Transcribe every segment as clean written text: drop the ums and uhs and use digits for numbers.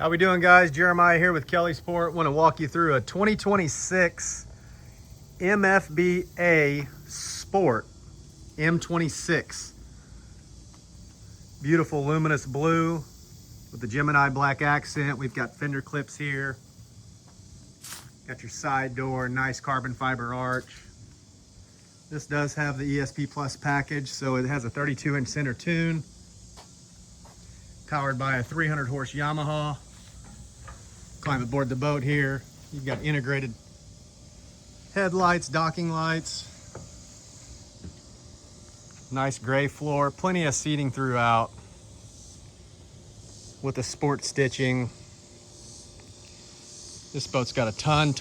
How we doing, guys? Jeremiah here with Kelly Sport. Want to walk you through a 2026 MFB Sport M26. Beautiful luminous blue with the Gemini black accent. We've got fender clips here. Got your side door, nice carbon fiber arch. This does have the ESP Plus package, so it has a 32-inch center tune, powered by a 300 horse Yamaha. Climb aboard the boat here. You've got integrated headlights, docking lights, nice gray floor, plenty of seating throughout with the sport stitching. This boat's got a ton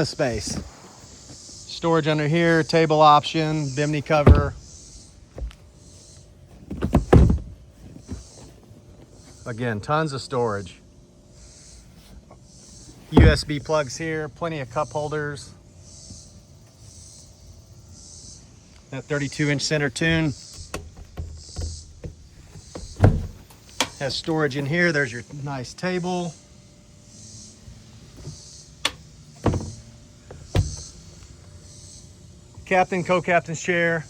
of space. Storage under here, table option, bimini cover. Again, tons of storage. USB plugs here, plenty of cup holders. That 32-inch center tune. Has storage in here. There's your nice table. Captain, co-captain's chair.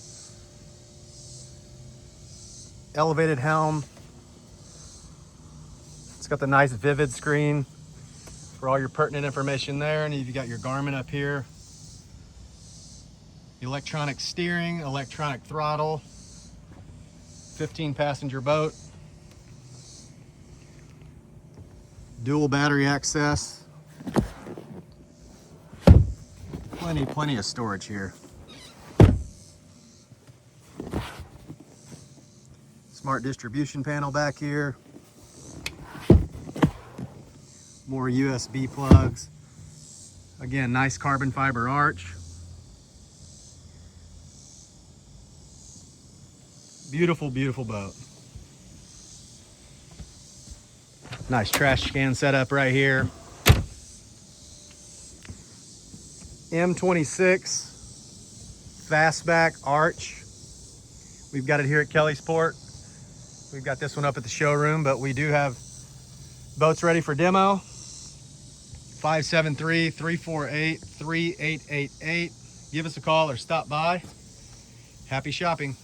Elevated helm. It's got the nice vivid screen for all your pertinent information there. And you've got your Garmin up here. Electronic steering, electronic throttle. 15-passenger boat. Dual battery access. Plenty of storage here. Smart distribution panel back here. More USB plugs. Again, nice carbon fiber arch. Beautiful boat. Nice trash can setup right here. M26 fastback arch. We've got it here at Kelly Sport. We've got this one up at the showroom, but we do have boats ready for demo. 573-348-3888. Give us a call or stop by. Happy shopping.